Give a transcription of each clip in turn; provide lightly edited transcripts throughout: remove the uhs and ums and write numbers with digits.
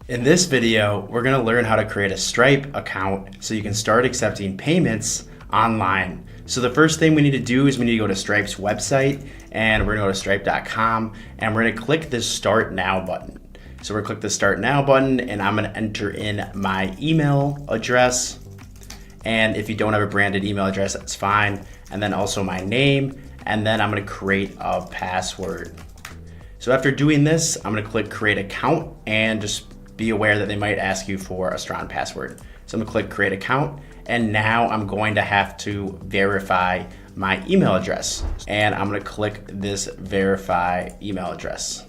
In this video, we're gonna learn how to create a Stripe account so you can start accepting payments online. So the first thing we need to do is we need to go to Stripe's website, and we're gonna go to stripe.com, and we're gonna click this Start Now button. So we're gonna click the Start Now button, and I'm gonna enter in my email address. And if you don't have a branded email address, that's fine. And then also my name, and then I'm gonna create a password. So after doing this, I'm gonna click Create Account, and just be aware that they might ask you for a strong password. So I'm gonna click Create Account, and now I'm going to have to verify my email address. And I'm gonna click this Verify Email Address.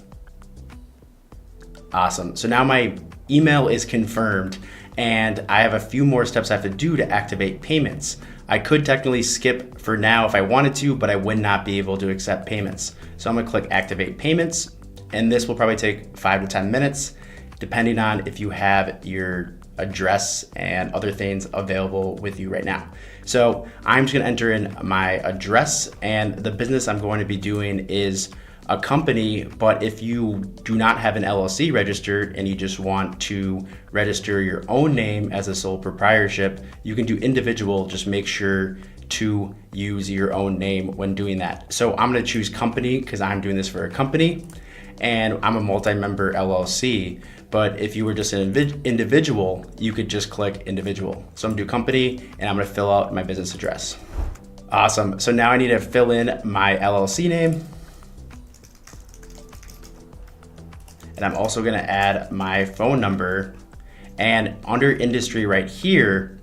Awesome, so now my email is confirmed, and I have a few more steps I have to do to activate payments. I could technically skip for now if I wanted to, but I would not be able to accept payments. So I'm gonna click Activate Payments, and this will probably take 5 to 10 minutes, depending on if you have your address and other things available with you right now. So I'm just gonna enter in my address, and the business I'm going to be doing is a company, but if you do not have an LLC registered and you just want to register your own name as a sole proprietorship, you can do individual. Just make sure to use your own name when doing that. So I'm gonna choose company because I'm doing this for a company, and I'm a multi-member LLC. But if you were just an individual, you could just click individual. So I'm gonna do company, and I'm gonna fill out my business address. Awesome, so now I need to fill in my LLC name. And I'm also gonna add my phone number. And under industry right here,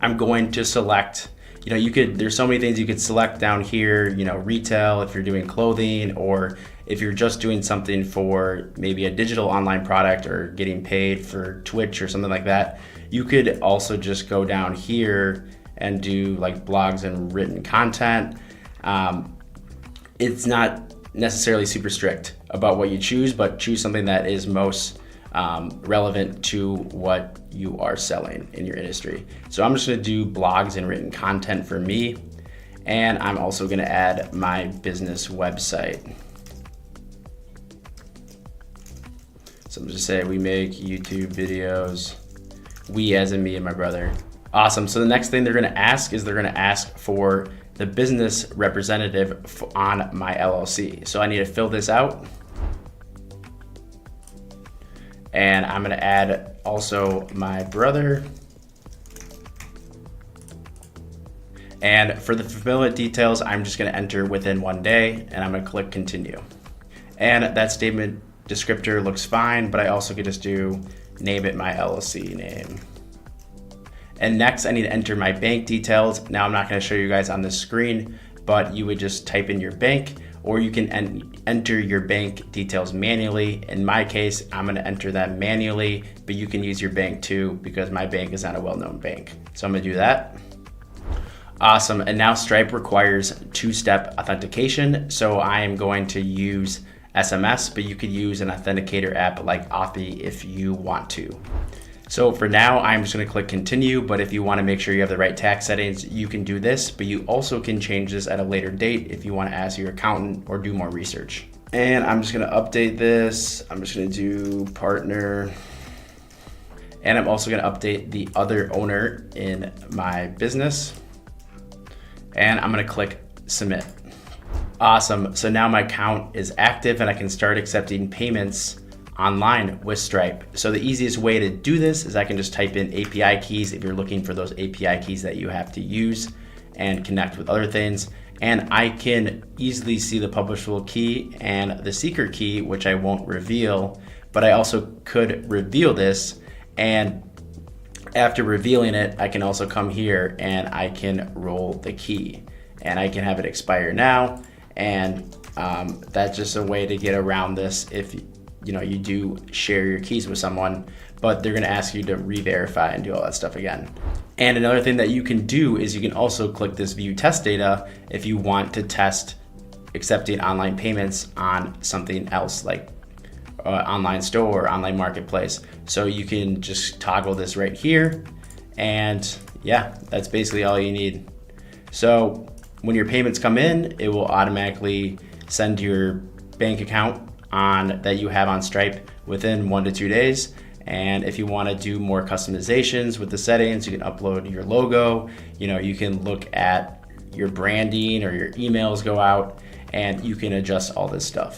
I'm going to select, there's so many things you could select down here, retail, if you're doing clothing, or if you're just doing something for maybe a digital online product or getting paid for Twitch or something like that. You could also just go down here and do like blogs and written content. It's not necessarily super strict about what you choose, but choose something that is most relevant to what you are selling in your industry. So I'm just gonna do blogs and written content for me, and I'm also gonna add my business website. So I'm just say we make YouTube videos, we as in me and my brother. Awesome, so the next thing they're gonna ask is they're gonna ask for the business representative on my LLC. So I need to fill this out. And I'm gonna add also my brother. And for the fulfillment details, I'm just gonna enter within 1 day, and I'm gonna click continue. And that statement descriptor looks fine, but I also could just do name it my LLC name. And next I need to enter my bank details. Now I'm not gonna show you guys on the screen, but you would just type in your bank, or you can enter your bank details manually. In my case, I'm gonna enter them manually, but you can use your bank too, because my bank is not a well-known bank. So I'm gonna do that. Awesome, and now Stripe requires two-step authentication. So I am going to use SMS, but you could use an authenticator app like Authy if you want to. So for now, I'm just gonna click continue, but if you wanna make sure you have the right tax settings, you can do this, but you also can change this at a later date if you wanna ask your accountant or do more research. And I'm just gonna update this. I'm just gonna do partner. And I'm also gonna update the other owner in my business. And I'm gonna click submit. Awesome, so now my account is active and I can start accepting payments online with Stripe. So the easiest way to do this is I can just type in API keys if you're looking for those API keys that you have to use and connect with other things. And I can easily see the publishable key and the secret key, which I won't reveal, but I also could reveal this. And after revealing it, I can also come here and I can roll the key, and I can have it expire now. And that's just a way to get around this if you do share your keys with someone, but they're gonna ask you to re-verify and do all that stuff again. And another thing that you can do is you can also click this view test data if you want to test accepting online payments on something else like online store or online marketplace. So you can just toggle this right here, and yeah, that's basically all you need. So when your payments come in, it will automatically send your bank account that you have on Stripe within 1 to 2 days, And if you want to do more customizations with the settings, you can upload your logo. You can look at your branding or your emails go out, and you can adjust all this stuff.